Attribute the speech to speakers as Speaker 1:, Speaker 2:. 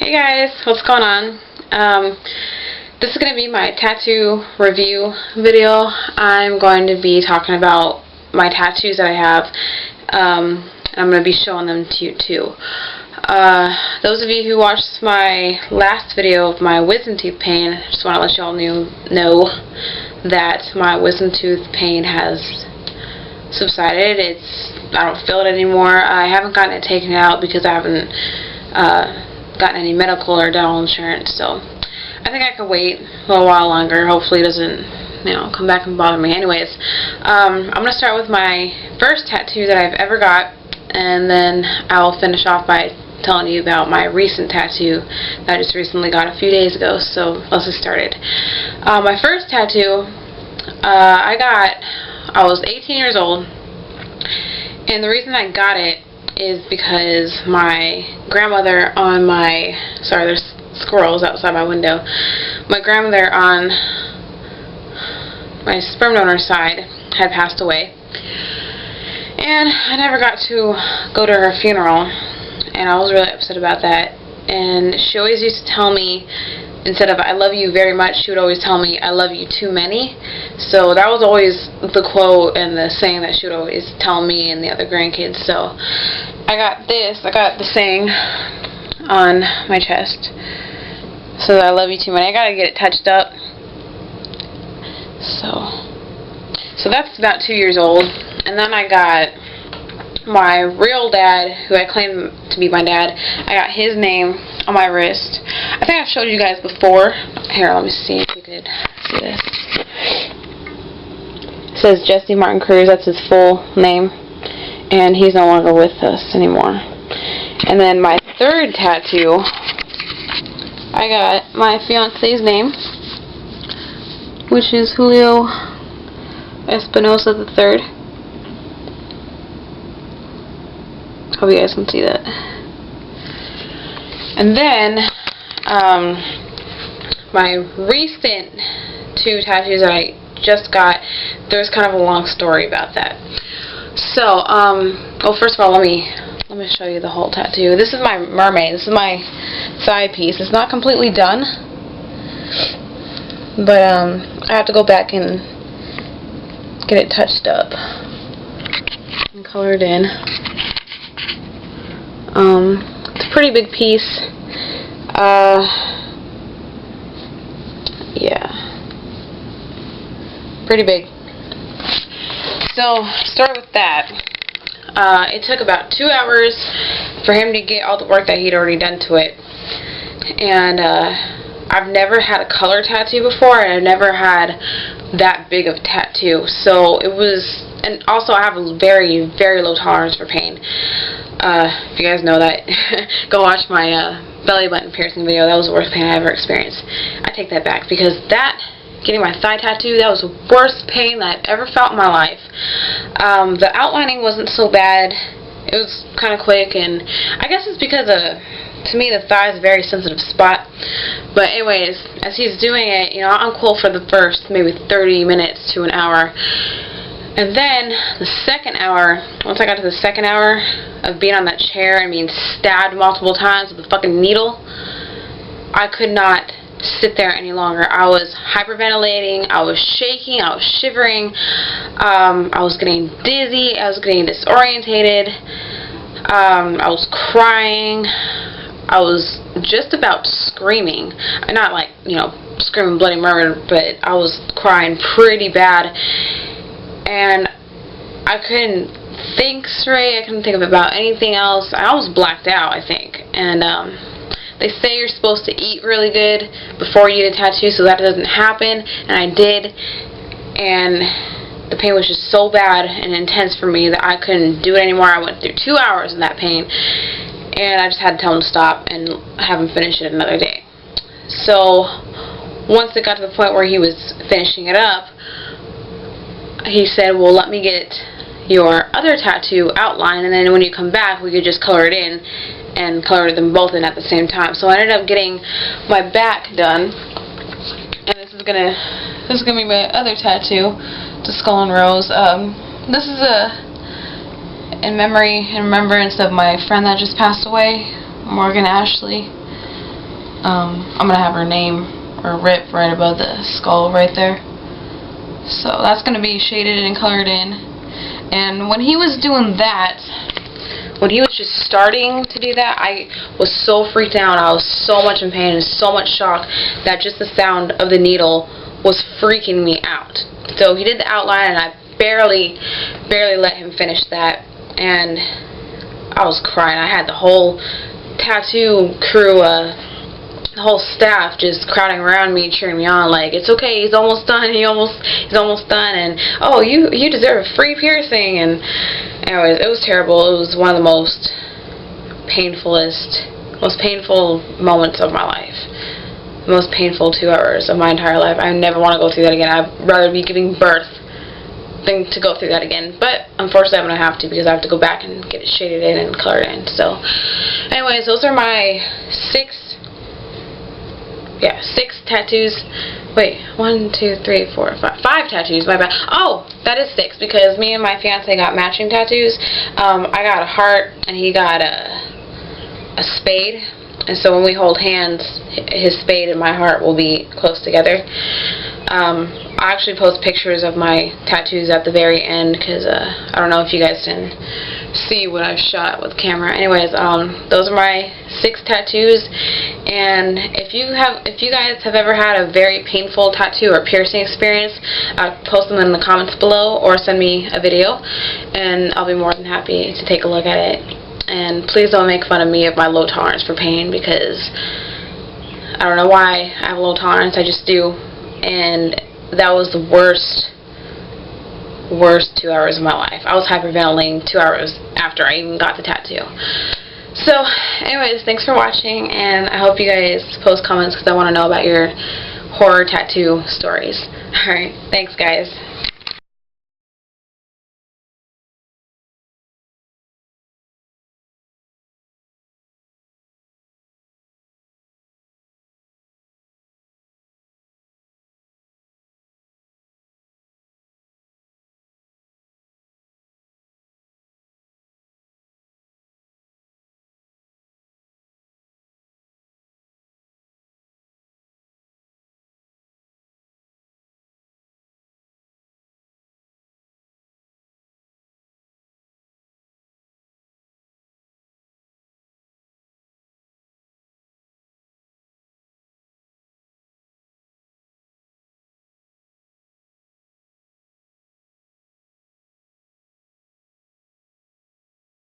Speaker 1: Hey guys, what's going on? This is going to be my tattoo review video. I'm going to be talking about my tattoos that I have. I'm going to be showing them to you too. Those of you who watched my last video of my wisdom tooth pain, I just want to let y'all know that my wisdom tooth pain has subsided. I don't feel it anymore. I haven't gotten it taken out because I haven't gotten any medical or dental insurance, so I think I could wait a little while longer. Hopefully it doesn't, come back and bother me. Anyways, I'm going to start with my first tattoo that I've ever got, and then I'll finish off by telling you about my recent tattoo that I just recently got a few days ago. So let's get started. My first tattoo I was 18 years old, and the reason I got it is because my grandmother on my, sorry, there's squirrels outside my window. My grandmother on my sperm donor side had passed away, and I never got to go to her funeral, and I was really upset about that. And she always used to tell me, instead of "I love you very much," she would always tell me "I love you too many." So that was always the quote and the saying that she would always tell me and the other grandkids. So I got the saying on my chest. So "I love you too many." I gotta get it touched up. So that's about 2 years old. And then I got my real dad, who I claim to be my dad. I got his name on my wrist. I think I've showed you guys before. Here, let me see if you could see this. It says Jesse Martin Cruz. That's his full name, and he's no longer with us anymore. And then my third tattoo, I got my fiance's name, which is Julio Espinosa III. Hope you guys can see that. And then my recent two tattoos that I just got, there's kind of a long story about that. So, well, first of all, let me show you the whole tattoo. This is my mermaid. This is my side piece. It's not completely done, but I have to go back and get it touched up and colored in. It's a pretty big piece. Yeah, pretty big. So, start with that. It took about 2 hours for him to get all the work that he'd already done to it. And I've never had a color tattoo before, and I've never had that big of a tattoo. So it was, and also I have a very, very low tolerance for pain. If you guys know that, go watch my belly button piercing video. That was the worst pain I ever experienced. I take that back, because getting my thigh tattoo, that was the worst pain that I've ever felt in my life. The outlining wasn't so bad. It was kind of quick, and I guess it's because to me, the thigh is a very sensitive spot. But anyways, as he's doing it, I'm cool for the first maybe 30 minutes to an hour. And then the second hour, once I got to the second hour of being on that chair and being stabbed multiple times with a fucking needle, I could not sit there any longer. I was hyperventilating, I was shaking, I was shivering, I was getting dizzy, I was getting disorientated, I was crying, I was just about screaming. Not like, screaming bloody murder, but I was crying pretty bad. And I couldn't think straight. I couldn't think about anything else. I was blacked out, I think. And they say you're supposed to eat really good before you get a tattoo, so that doesn't happen. And I did. And the pain was just so bad and intense for me that I couldn't do it anymore. I went through 2 hours of that pain, and I just had to tell him to stop and have him finish it another day. So once it got to the point where he was finishing it up, he said, "Well, let me get your other tattoo outline, and then when you come back, we could just color it in and color them both in at the same time." So I ended up getting my back done, and this is gonna be my other tattoo, the skull and rose. This is in remembrance of my friend that just passed away, Morgan Ashley. I'm gonna have her name or rip right above the skull right there. So that's gonna be shaded and colored in. And when he was doing that, when he was just starting to do that, I was so freaked out. I was so much in pain and so much shock that just the sound of the needle was freaking me out. So he did the outline, and I barely let him finish that, and I was crying. I had the whole tattoo crew, the whole staff just crowding around me, cheering me on, like, it's okay, he's almost done, he's almost done, and oh, you deserve a free piercing. And anyways, it was terrible. It was one of the most painful moments of my life. The most painful 2 hours of my entire life. I never want to go through that again. I'd rather be giving birth than to go through that again. But unfortunately, I'm going to have to, because I have to go back and get it shaded in and colored in. So anyways, those are my 6 tattoos. Wait, 1, 2, 3, 4, 5 tattoos, my bad. Oh, that is 6, because me and my fiance got matching tattoos. I got a heart, and he got a spade, and so when we hold hands, his spade and my heart will be close together. I actually post pictures of my tattoos at the very end, because I don't know if you guys can see what I've shot with camera. Anyways, those are my 6 tattoos, and if you guys have ever had a very painful tattoo or piercing experience, post them in the comments below, or send me a video, and I'll be more than happy to take a look at it. And please don't make fun of me of my low tolerance for pain, because I don't know why I have a low tolerance, I just do. And that was the worst 2 hours of my life. I was hyperventilating 2 hours after I even got the tattoo. So anyways, thanks for watching, and I hope you guys post comments, because I want to know about your horror tattoo stories. Alright, thanks guys.